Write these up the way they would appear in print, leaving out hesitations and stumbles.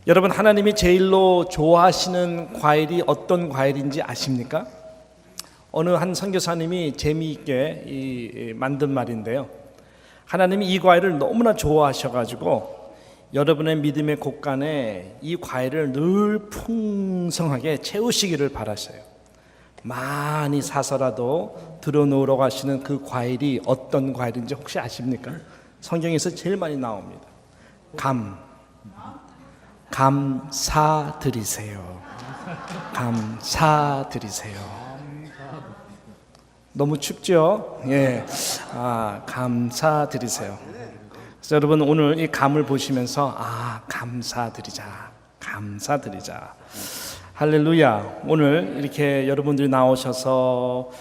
여러분, 하나님이 제일로 좋아하시는 과일이 어떤 과일인지 아십니까? 어느 한 선교사님이 재미있게 만든 말인데요, 하나님이 이 과일을 너무나 좋아하셔가지고 여러분의 믿음의 곳간에 이 과일을 늘 풍성하게 채우시기를 바라셔요. 많이 사서라도 들어놓으러 가시는 그 과일이 어떤 과일인지 혹시 아십니까? 성경에서 제일 많이 나옵니다. 감사드리세요. 감사드리세요. 너무 춥죠? 예. 감사드리세요. 그래서 여러분, 오늘 이 감을 보시면서 감사드리자. 감사드리자. 할렐루야. 오늘 이렇게 여러분들이 나오셔서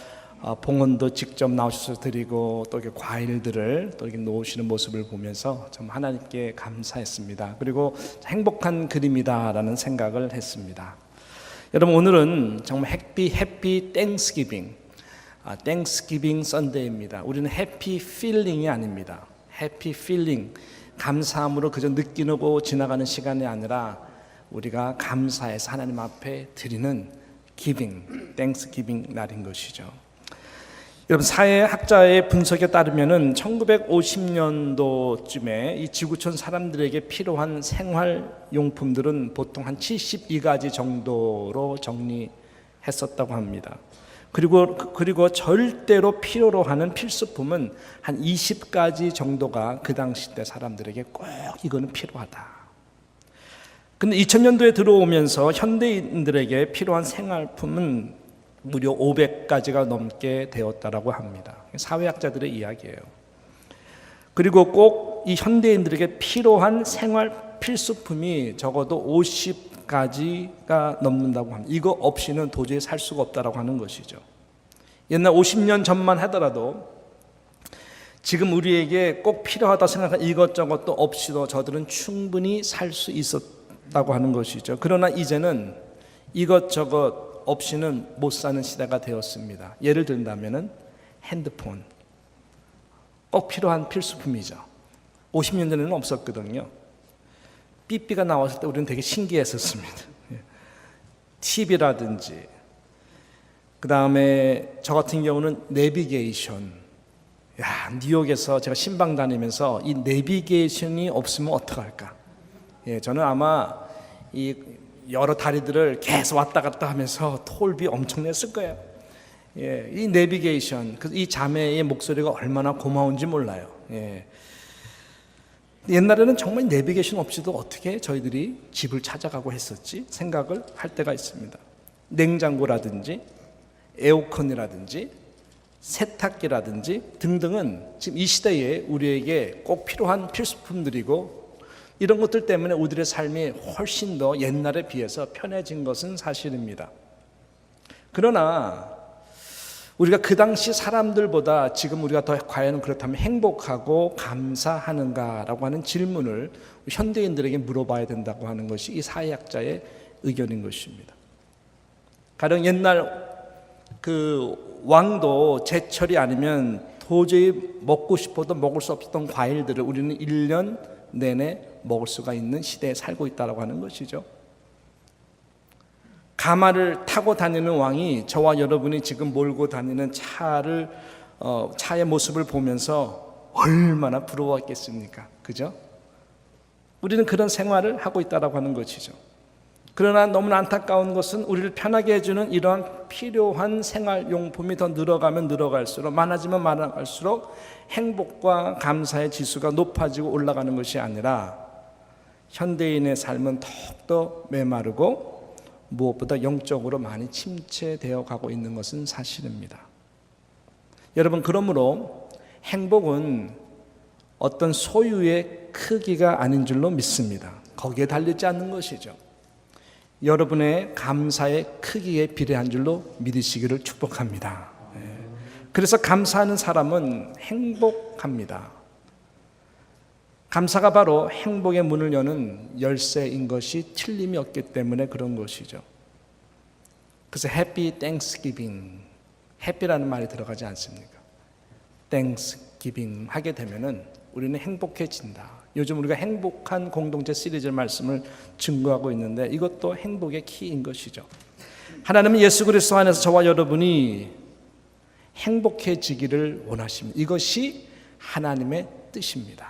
봉헌도 직접 나오셔서 드리고 또 이렇게 과일들을 또 이렇게 놓으시는 모습을 보면서 참 하나님께 감사했습니다. 그리고 행복한 그림이다라는 생각을 했습니다. 여러분, 오늘은 정말 해피 땡스기빙, 땡스기빙 선데이입니다. 우리는 해피 필링이 아닙니다. 해피 필링, 감사함으로 그저 느끼고 지나가는 시간이 아니라 우리가 감사해서 하나님 앞에 드리는 기빙, 땡스기빙 날인 것이죠. 여러분, 사회학자의 분석에 따르면은 1950년도쯤에 이 지구촌 사람들에게 필요한 생활용품들은 보통 한 72가지 정도로 정리했었다고 합니다. 그리고 절대로 필요로 하는 필수품은 한 20가지 정도가 그 당시 때 사람들에게 꼭 이거는 필요하다. 근데 2000년도에 들어오면서 현대인들에게 필요한 생활품은 무려 500가지가 넘게 되었다라고 합니다. 사회학자들의 이야기예요. 그리고 꼭 이 현대인들에게 필요한 생활 필수품이 적어도 50가지가 넘는다고 합니다. 이거 없이는 도저히 살 수가 없다라고 하는 것이죠. 옛날 50년 전만 하더라도 지금 우리에게 꼭 필요하다 생각한 이것저것도 없이도 저들은 충분히 살 수 있었다고 하는 것이죠. 그러나 이제는 이것저것 없이는 못 사는 시대가 되었습니다. 예를 들자면은 핸드폰, 꼭 필요한 필수품이죠. 50년 전에는 없었거든요. 삐삐가 나왔을 때 우리는 되게 신기했었습니다. TV라든지, 그 다음에 저 같은 경우는 내비게이션. 뉴욕에서 제가 신방 다니면서 이 내비게이션이 없으면 어떡할까? 저는 아마 이 여러 다리들을 계속 왔다 갔다 하면서 톨비 엄청 냈을 거예요. 이 내비게이션, 이 자매의 목소리가 얼마나 고마운지 몰라요. 옛날에는 정말 내비게이션 없이도 어떻게 저희들이 집을 찾아가고 했었지 생각을 할 때가 있습니다. 냉장고라든지 에어컨이라든지 세탁기라든지 등등은 지금 이 시대에 우리에게 꼭 필요한 필수품들이고, 이런 것들 때문에 우리들의 삶이 훨씬 더 옛날에 비해서 편해진 것은 사실입니다. 그러나 우리가 그 당시 사람들보다 지금 우리가 더 과연 그렇다면 행복하고 감사하는가라고 하는 질문을 현대인들에게 물어봐야 된다고 하는 것이 이 사회학자의 의견인 것입니다. 가령 옛날 그 왕도 제철이 아니면 도저히 먹고 싶어도 먹을 수 없었던 과일들을 우리는 1년 내내 먹을 수가 있는 시대에 살고 있다고 하는 것이죠. 가마를 타고 다니는 왕이 저와 여러분이 지금 몰고 다니는 차의 모습을 보면서 얼마나 부러웠겠습니까? 그죠? 우리는 그런 생활을 하고 있다고 하는 것이죠. 그러나 너무나 안타까운 것은 우리를 편하게 해주는 이러한 필요한 생활용품이 더 늘어가면 늘어갈수록, 많아지면 많아갈수록 행복과 감사의 지수가 높아지고 올라가는 것이 아니라 현대인의 삶은 더욱더 메마르고 무엇보다 영적으로 많이 침체되어 가고 있는 것은 사실입니다. 여러분, 그러므로 행복은 어떤 소유의 크기가 아닌 줄로 믿습니다. 거기에 달리지 않는 것이죠. 여러분의 감사의 크기에 비례한 줄로 믿으시기를 축복합니다. 그래서 감사하는 사람은 행복합니다. 감사가 바로 행복의 문을 여는 열쇠인 것이 틀림이 없기 때문에 그런 것이죠. 그래서 해피 땡스기빙, 해피라는 말이 들어가지 않습니까? 땡스기빙 하게 되면은 우리는 행복해진다. 요즘 우리가 행복한 공동체 시리즈 말씀을 증거하고 있는데 이것도 행복의 키인 것이죠. 하나님은 예수 그리스도 안에서 저와 여러분이 행복해지기를 원하십니다. 이것이 하나님의 뜻입니다.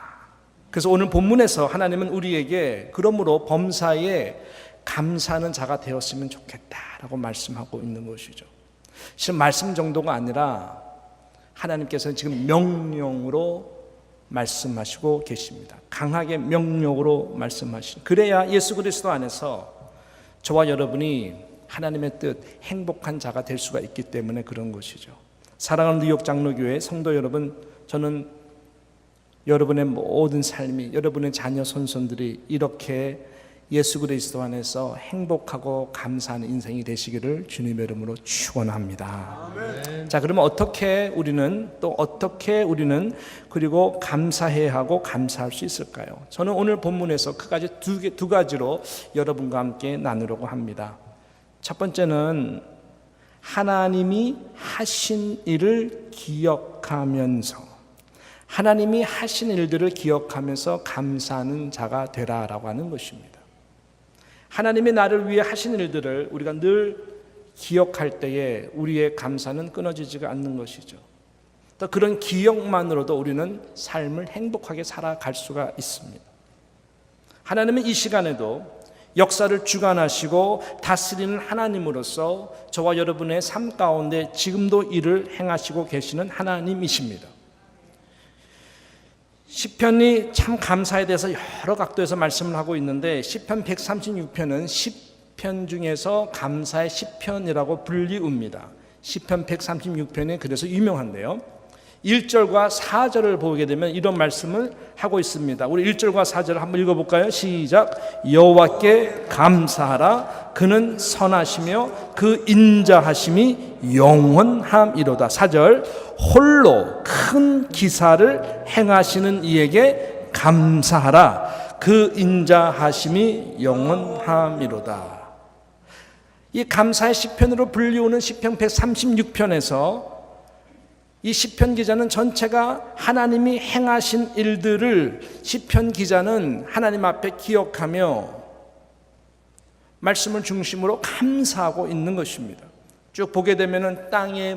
그래서 오늘 본문에서 하나님은 우리에게 그러므로 범사에 감사하는 자가 되었으면 좋겠다라고 말씀하고 있는 것이죠. 지금 말씀 정도가 아니라 하나님께서는 지금 명령으로 말씀하시고 계십니다. 강하게 명령으로 말씀하시는. 그래야 예수 그리스도 안에서 저와 여러분이 하나님의 뜻, 행복한 자가 될 수가 있기 때문에 그런 것이죠. 사랑하는 뉴욕 장로교회 성도 여러분, 저는 여러분의 모든 삶이, 여러분의 자녀 손손들이 이렇게 예수 그리스도 안에서 행복하고 감사하는 인생이 되시기를 주님의 이름으로 축원합니다. 자, 그러면 어떻게 우리는 그리고 감사해야 하고 감사할 수 있을까요? 저는 오늘 본문에서 두 가지로 여러분과 함께 나누려고 합니다. 첫 번째는 하나님이 하신 일을 기억하면서, 하나님이 하신 일들을 기억하면서 감사하는 자가 되라라고 하는 것입니다. 하나님이 나를 위해 하신 일들을 우리가 늘 기억할 때에 우리의 감사는 끊어지지가 않는 것이죠. 또 그런 기억만으로도 우리는 삶을 행복하게 살아갈 수가 있습니다. 하나님은 이 시간에도 역사를 주관하시고 다스리는 하나님으로서 저와 여러분의 삶 가운데 지금도 일을 행하시고 계시는 하나님이십니다. 시편이 참 감사에 대해서 여러 각도에서 말씀을 하고 있는데 시편 136편은 시편 중에서 감사의 시편이라고 불리웁니다. 시편 136편이 그래서 유명한데요. 1절과 4절을 보게 되면 이런 말씀을 하고 있습니다. 우리 1절과 4절을 한번 읽어볼까요? 시작. 여호와께 감사하라. 그는 선하시며 그 인자하심이 영원함이로다. 4절. 홀로 큰 기사를 행하시는 이에게 감사하라. 그 인자하심이 영원함이로다. 이 감사의 시편으로 불리우는 시편 136편에서 이 시편 기자는 전체가 하나님이 행하신 일들을 시편 기자는 하나님 앞에 기억하며 말씀을 중심으로 감사하고 있는 것입니다. 쭉 보게 되면은 땅을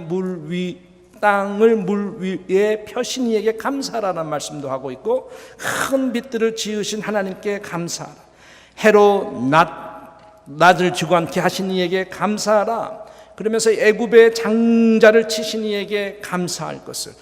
물 위에 펴신 이에게 감사하라는 말씀도 하고 있고, 큰 빛들을 지으신 하나님께 감사하라. 해로 낮을 주관케 하신 이에게 감사하라. 그러면서 애굽의 장자를 치신 이에게 감사할 것을,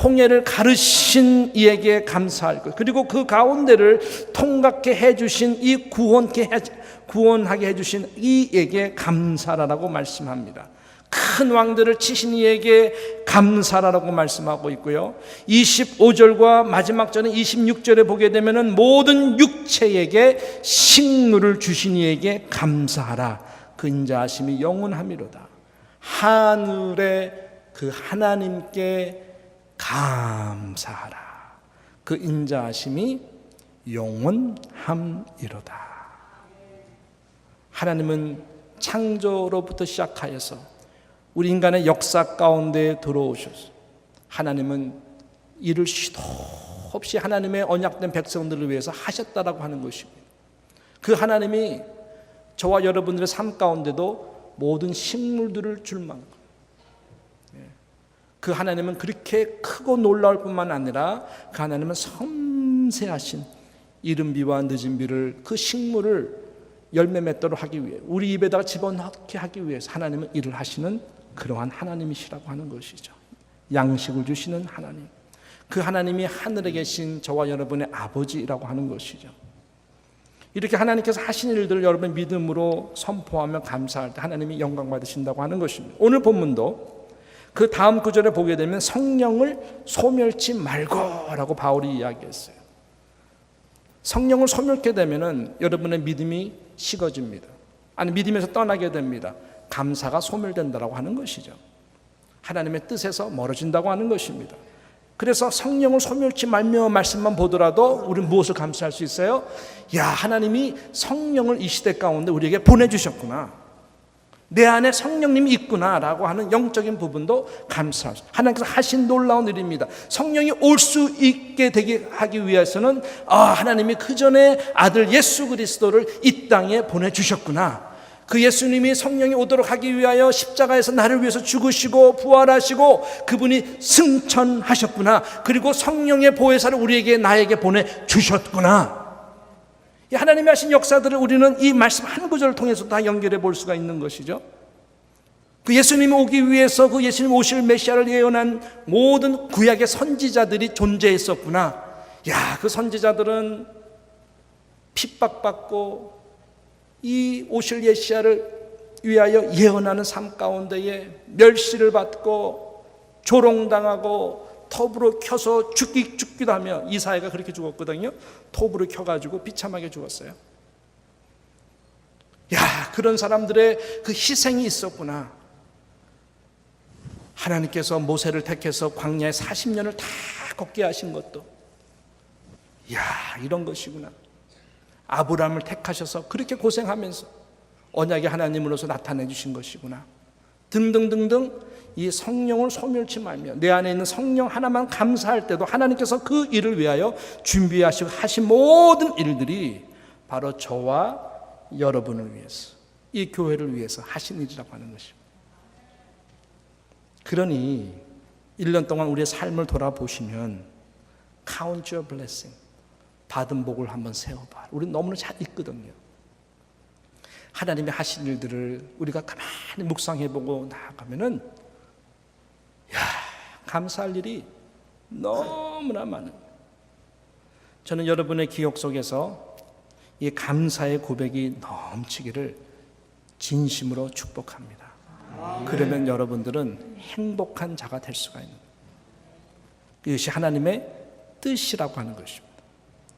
홍해를 가르신 이에게 감사할 것, 그리고 그 가운데를 통각해 해주신 구원하게 해주신 이에게 감사라라고 말씀합니다. 큰 왕들을 치신 이에게 감사라라고 말씀하고 있고요. 25절과 마지막 절은 26절에 보게 되면은 모든 육체에게 식물을 주신 이에게 감사하라. 그 인자하심이 영원함이로다. 하늘의 그 하나님께 감사하라. 그 인자하심이 영원함이로다. 하나님은 창조로부터 시작하여서 우리 인간의 역사 가운데 들어오셔서 하나님은 이를 쉬도 없이 하나님의 언약된 백성들을 위해서 하셨다라고 하는 것입니다. 그 하나님이 저와 여러분들의 삶 가운데도 모든 식물들을 줄 만큼, 그 하나님은 그렇게 크고 놀라울 뿐만 아니라 그 하나님은 섬세하신 이른 비와 늦은 비를 그 식물을 열매 맺도록 하기 위해, 우리 입에다가 집어넣게 하기 위해서 하나님은 일을 하시는 그러한 하나님이시라고 하는 것이죠. 양식을 주시는 하나님, 그 하나님이 하늘에 계신 저와 여러분의 아버지라고 하는 것이죠. 이렇게 하나님께서 하신 일들을 여러분 믿음으로 선포하며 감사할 때 하나님이 영광 받으신다고 하는 것입니다. 오늘 본문도 그 다음 구절에 보게 되면 성령을 소멸치 말고라고 바울이 이야기했어요. 성령을 소멸케 되면은 여러분의 믿음이 식어집니다. 아니, 믿음에서 떠나게 됩니다. 감사가 소멸된다라고 하는 것이죠. 하나님의 뜻에서 멀어진다고 하는 것입니다. 그래서 성령을 소멸치 말며 말씀만 보더라도 우리는 무엇을 감사할 수 있어요? 야, 하나님이 성령을 이 시대 가운데 우리에게 보내주셨구나. 내 안에 성령님이 있구나라고 하는 영적인 부분도 감사하죠. 하나님께서 하신 놀라운 일입니다. 성령이 올 수 있게 되게 하기 위해서는 하나님이 그 전에 아들 예수 그리스도를 이 땅에 보내주셨구나. 그 예수님이 성령이 오도록 하기 위하여 십자가에서 나를 위해서 죽으시고 부활하시고 그분이 승천하셨구나. 그리고 성령의 보혜사를 우리에게 나에게 보내주셨구나. 하나님이 하신 역사들을 우리는 이 말씀 한 구절을 통해서 다 연결해 볼 수가 있는 것이죠. 그 예수님이 오기 위해서 그 예수님 오실 메시아를 예언한 모든 구약의 선지자들이 존재했었구나. 그 선지자들은 핍박받고 이 오실 메시아를 위하여 예언하는 삶 가운데에 멸시를 받고 조롱당하고 톱으로 켜서 죽기도 하며, 이사야가 그렇게 죽었거든요. 톱으로 켜가지고 비참하게 죽었어요. 그런 사람들의 그 희생이 있었구나. 하나님께서 모세를 택해서 광야에 40년을 다 걷게 하신 것도 이런 것이구나. 아브라함을 택하셔서 그렇게 고생하면서 언약의 하나님으로서 나타내 주신 것이구나. 등등등등. 이 성령을 소멸치 말며 내 안에 있는 성령 하나만 감사할 때도 하나님께서 그 일을 위하여 준비하시고 하신 모든 일들이 바로 저와 여러분을 위해서, 이 교회를 위해서 하신 일이라고 하는 것입니다. 그러니 1년 동안 우리의 삶을 돌아보시면 Count your blessing, 받은 복을 한번 세어봐. 우리는 너무나 잘 있거든요. 하나님이 하신 일들을 우리가 가만히 묵상해보고 나아가면은 감사할 일이 너무나 많은 거예요. 저는 여러분의 기억 속에서 이 감사의 고백이 넘치기를 진심으로 축복합니다. 그러면 여러분들은 행복한 자가 될 수가 있는 거예요. 이것이 하나님의 뜻이라고 하는 것입니다.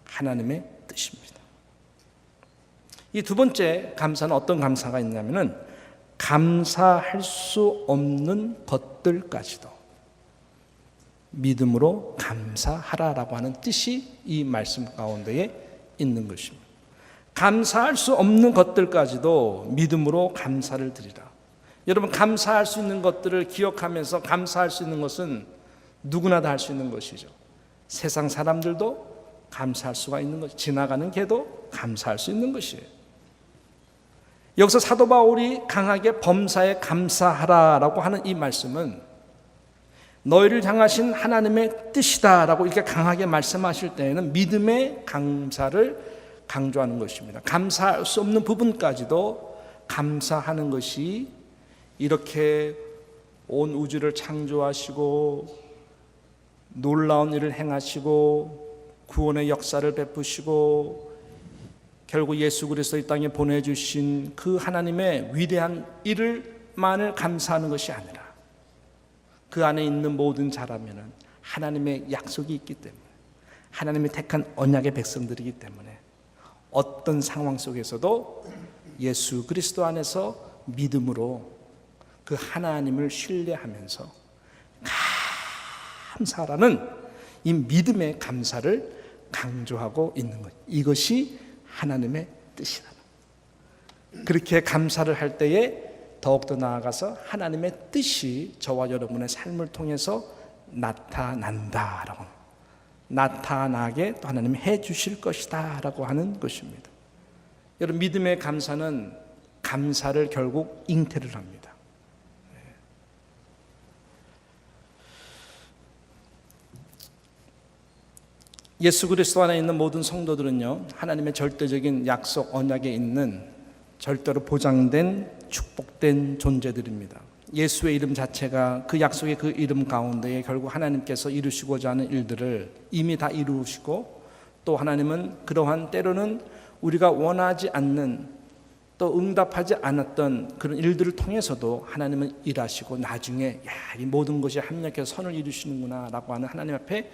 하나님의 뜻입니다. 이 두 번째 감사는 어떤 감사가 있냐면은 감사할 수 없는 것들까지도 믿음으로 감사하라라고 하는 뜻이 이 말씀 가운데에 있는 것입니다. 감사할 수 없는 것들까지도 믿음으로 감사를 드리라. 여러분, 감사할 수 있는 것들을 기억하면서 감사할 수 있는 것은 누구나 다 할 수 있는 것이죠. 세상 사람들도 감사할 수가 있는 것이죠. 지나가는 개도 감사할 수 있는 것이에요. 여기서 사도 바울이 강하게 범사에 감사하라라고 하는 이 말씀은 너희를 향하신 하나님의 뜻이다라고 이렇게 강하게 말씀하실 때에는 믿음의 감사를 강조하는 것입니다. 감사할 수 없는 부분까지도 감사하는 것이, 이렇게 온 우주를 창조하시고 놀라운 일을 행하시고 구원의 역사를 베푸시고 결국 예수 그리스도 이 땅에 보내주신 그 하나님의 위대한 일을만을 감사하는 것이 아니라 그 안에 있는 모든 자라면은 하나님의 약속이 있기 때문에, 하나님이 택한 언약의 백성들이기 때문에 어떤 상황 속에서도 예수 그리스도 안에서 믿음으로 그 하나님을 신뢰하면서 감사라는 이 믿음의 감사를 강조하고 있는 것, 이것이 하나님의 뜻이다. 그렇게 감사를 할 때에 더욱더 나아가서 하나님의 뜻이 저와 여러분의 삶을 통해서 나타난다라고, 나타나게 또 하나님이 해 주실 것이다 라고 하는 것입니다. 여러분, 믿음의 감사는 감사를 결국 잉태를 합니다. 예수 그리스도 안에 있는 모든 성도들은요, 하나님의 절대적인 약속 언약에 있는 절대로 보장된 축복된 존재들입니다. 예수의 이름 자체가 그 약속의 그 이름 가운데에 결국 하나님께서 이루시고자 하는 일들을 이미 다 이루시고, 또 하나님은 그러한 때로는 우리가 원하지 않는, 또 응답하지 않았던 그런 일들을 통해서도 하나님은 일하시고 나중에 이 모든 것이 합력해서 선을 이루시는구나 라고 하는 하나님 앞에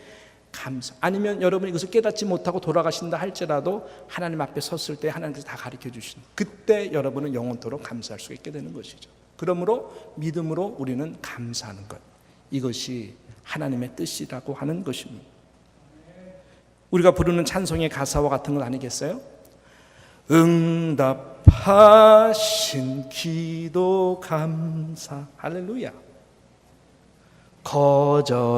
감사. 아니면 여러분이 이것을 깨닫지 못하고 돌아가신다 할지라도 하나님 앞에 섰을 때 하나님께서 다 가르쳐 주시는, 그때 여러분은 영원토록 감사할 수 있게 되는 것이죠. 그러므로 믿음으로 우리는 감사하는 것, 이것이 하나님의 뜻이라고 하는 것입니다. 우리가 부르는 찬송의 가사와 같은 것 아니겠어요? 응답하신 기도 감사. 할렐루야. 거절하신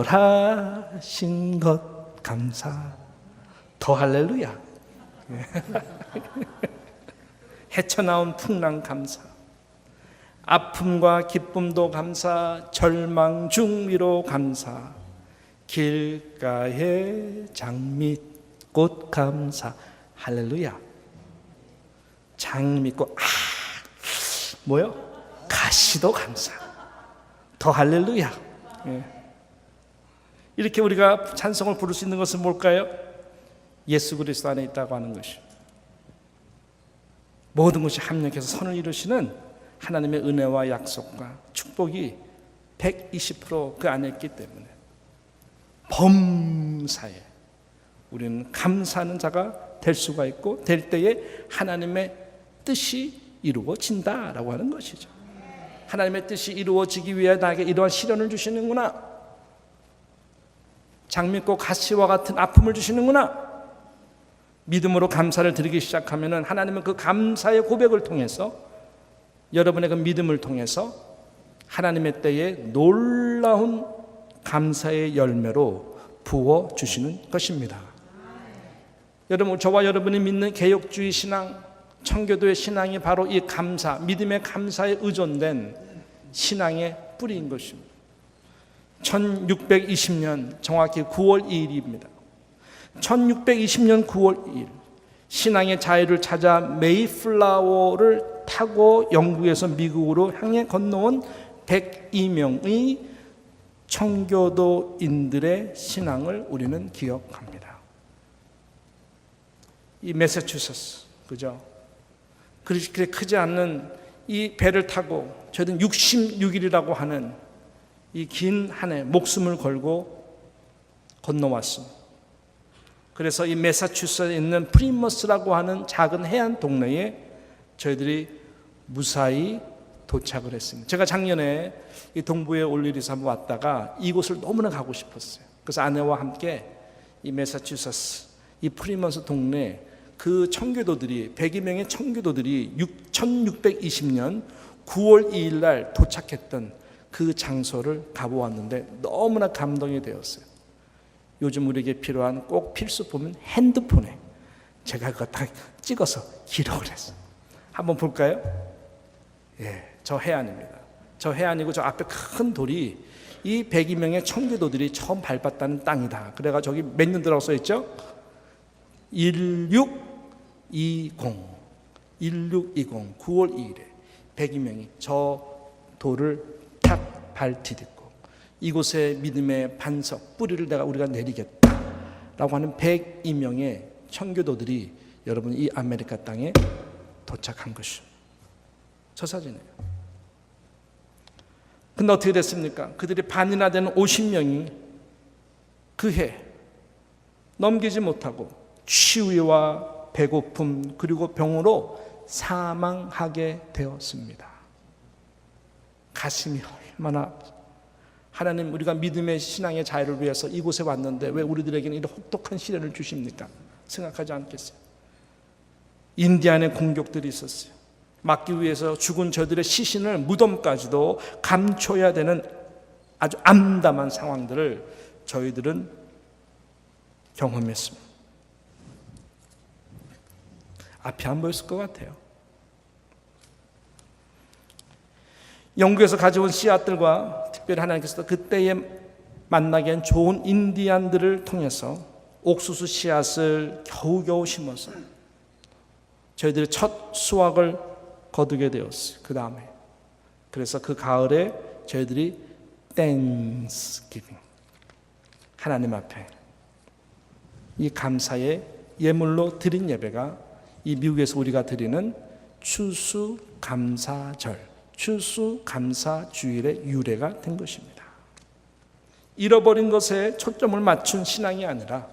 것 감사. 더 할렐루야. 헤쳐나온 풍랑 감사. 아픔과 기쁨도 감사. 절망 중위로 감사. 길가에 장미꽃 감사. 할렐루야. 장미꽃, 뭐요? 가시도 감사. 더 할렐루야. 이렇게 우리가 찬송을 부를 수 있는 것은 뭘까요? 예수 그리스도 안에 있다고 하는 것이. 모든 것이 합력해서 선을 이루시는 하나님의 은혜와 약속과 축복이 120% 그 안에 있기 때문에 범사에 우리는 감사하는 자가 될 수가 있고, 될 때에 하나님의 뜻이 이루어진다라고 하는 것이죠. 하나님의 뜻이 이루어지기 위해 나에게 이러한 시련을 주시는구나, 장미꽃 가시와 같은 아픔을 주시는구나. 믿음으로 감사를 드리기 시작하면 하나님은 그 감사의 고백을 통해서, 여러분의 그 믿음을 통해서 하나님의 때에 놀라운 감사의 열매로 부어주시는 것입니다. 여러분, 저와 여러분이 믿는 개혁주의 신앙, 청교도의 신앙이 바로 이 감사, 믿음의 감사에 의존된 신앙의 뿌리인 것입니다. 1620년 정확히 9월 2일입니다. 1620년 9월 2일 신앙의 자유를 찾아 메이플라워를 타고 영국에서 미국으로 향해 건너온 102명의 청교도인들의 신앙을 우리는 기억합니다. 이 매사추세츠, 그죠? 그렇게 크지 않는 이 배를 타고 저희는 66일이라고 하는 이 긴 한 해 목숨을 걸고 건너왔습니다. 그래서 이 매사추세츠에 있는 프리머스라고 하는 작은 해안 동네에 저희들이 무사히 도착을 했습니다. 제가 작년에 이 동부에 올 일이 있어서 한번 왔다가 이곳을 너무나 가고 싶었어요. 그래서 아내와 함께 이 매사추세츠 이 프리머스 동네 그 청교도들이 102명의 청교도들이 1620년 9월 2일 날 도착했던 그 장소를 가보았는데 너무나 감동이 되었어요. 요즘 우리에게 필요한 꼭 필수품은 핸드폰에 제가 그거 다 찍어서 기록을 했어요. 한번 볼까요? 예, 저 해안입니다. 저 해안이고 저 앞에 큰 돌이 이 102명의 청교도들이 처음 밟았다는 땅이다. 그래가 저기 몇 년 들어가 써 있죠? 1620 9월 2일에 102명이 저 돌을 탁 밟디딛고 이곳에 믿음의 반석 뿌리를 우리가 내리겠다라고 하는 102명의 청교도들이 여러분 이 아메리카 땅에 도착한 것이죠. 저 사진이에요. 근데 어떻게 됐습니까? 그들이 반이나 되는 50명이 그 해 넘기지 못하고 추위와 배고픔 그리고 병으로 사망하게 되었습니다. 가슴이 얼마나, 하나님 우리가 믿음의 신앙의 자유를 위해서 이곳에 왔는데 왜 우리들에게는 이런 혹독한 시련을 주십니까? 생각하지 않겠어요? 인디안의 공격들이 있었어요. 막기 위해서 죽은 저들의 시신을 무덤까지도 감춰야 되는 아주 암담한 상황들을 저희들은 경험했습니다. 앞이 안 보였을 것 같아요. 영국에서 가져온 씨앗들과 특별히 하나님께서 그때에 만나게 한 좋은 인디안들을 통해서 옥수수 씨앗을 겨우겨우 심어서 저희들이 첫 수확을 거두게 되었어요. 그 다음에 그래서 그 가을에 저희들이 땡스기빙, 하나님 앞에 이 감사의 예물로 드린 예배가 이 미국에서 우리가 드리는 추수감사절, 추수감사주일의 유래가 된 것입니다. 잃어버린 것에 초점을 맞춘 신앙이 아니라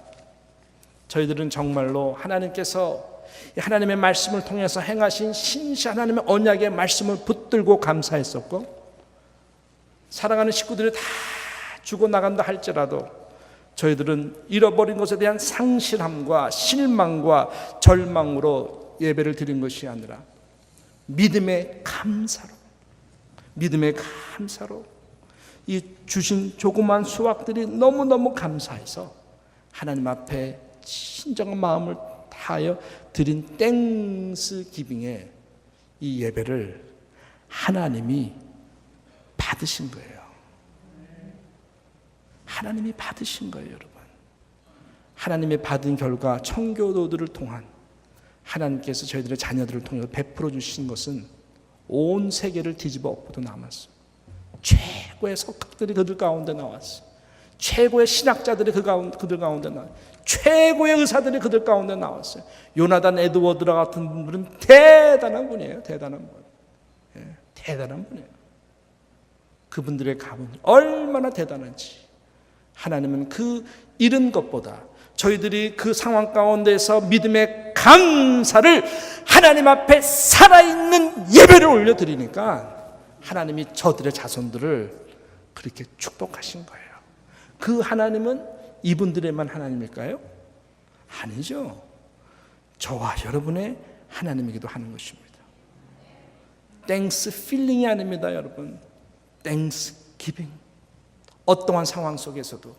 저희들은 정말로 하나님께서 하나님의 말씀을 통해서 행하신 신시 하나님의 언약의 말씀을 붙들고 감사했었고, 사랑하는 식구들이 다 죽어나간다 할지라도 저희들은 잃어버린 것에 대한 상실함과 실망과 절망으로 예배를 드린 것이 아니라 믿음의 감사로 이 주신 조그만 수확들이 너무너무 감사해서 하나님 앞에 진정한 마음을 다하여 드린 땡스 기빙의 이 예배를 하나님이 받으신 거예요. 하나님이 받으신 거예요, 여러분. 하나님이 받은 결과 청교도들을 통한 하나님께서 저희들의 자녀들을 통해 베풀어 주신 것은 온 세계를 뒤집어 엎어도 남았어요. 최고의 석학들이 그들 가운데 나왔어요. 최고의 신학자들이 그들 가운데 나왔어요. 최고의 의사들이 그들 가운데 나왔어요. 요나단 에드워드라 같은 분은 대단한 분이에요. 대단한 분. 예, 대단한 분이에요. 그분들의 가문이 얼마나 대단한지 하나님은 그 잃은 것보다 저희들이 그 상황 가운데서 믿음의 감사를 하나님 앞에 살아있는 예배를 올려드리니까 하나님이 저들의 자손들을 그렇게 축복하신 거예요. 그 하나님은 이분들의만 하나님일까요? 아니죠. 저와 여러분의 하나님이기도 하는 것입니다. 땡스 필링이 아닙니다, 여러분. 땡스 기빙. 어떠한 상황 속에서도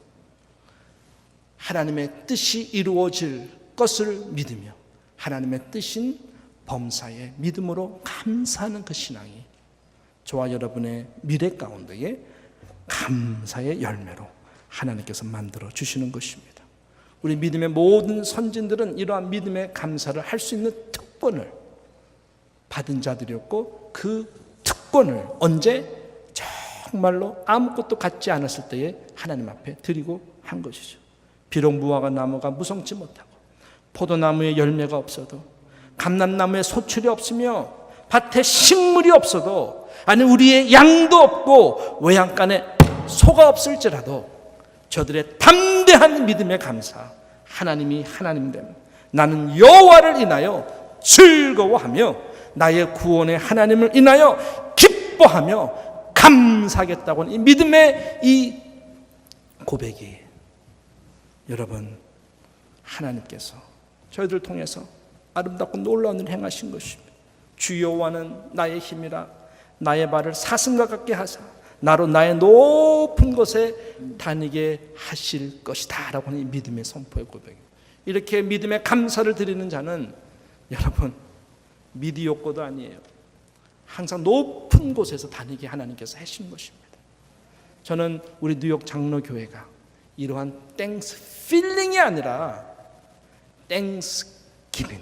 하나님의 뜻이 이루어질 것을 믿으며 하나님의 뜻인 범사에 믿음으로 감사하는 그 신앙이 저와 여러분의 미래 가운데에 감사의 열매로 하나님께서 만들어 주시는 것입니다. 우리 믿음의 모든 선진들은 이러한 믿음의 감사를 할 수 있는 특권을 받은 자들이었고 그 특권을 언제 정말로 아무것도 갖지 않았을 때에 하나님 앞에 드리고 한 것이죠. 비록 무화과 나무가 무성치 못하고 포도나무에 열매가 없어도 감람나무에 소출이 없으며 밭에 식물이 없어도 아니 우리의 양도 없고 외양간에 소가 없을지라도 저들의 담대한 믿음의 감사 하나님이 하나님 됨 나는 여호와를 인하여 즐거워하며 나의 구원의 하나님을 인하여 기뻐하며 감사하겠다고 하는 이 믿음의 이 고백이 여러분 하나님께서 저희들을 통해서 아름답고 놀라운 일을 행하신 것입니다. 주 여호와는 나의 힘이라 나의 발을 사슴과 같게 하사 나로 나의 높은 곳에 다니게 하실 것이다 라고 하는 이 믿음의 선포의 고백입니다. 이렇게 믿음의 감사를 드리는 자는 여러분 미디어코도 아니에요. 항상 높은 곳에서 다니게 하나님께서 하신 것입니다. 저는 우리 뉴욕 장로교회가 이러한 땡스 필링이 아니라 땡스 기빙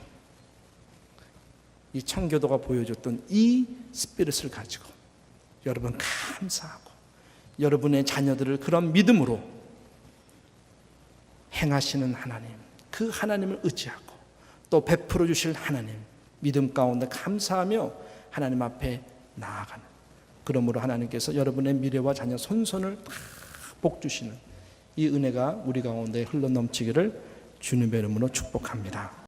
이 청교도가 보여줬던 이 스피릿을 가지고 여러분 감사하고 여러분의 자녀들을 그런 믿음으로 행하시는 하나님 그 하나님을 의지하고 또 베풀어 주실 하나님 믿음 가운데 감사하며 하나님 앞에 나아가는 그러므로 하나님께서 여러분의 미래와 자녀 손손을 다 복 주시는 이 은혜가 우리 가운데 흘러넘치기를 주님의 이름으로 축복합니다.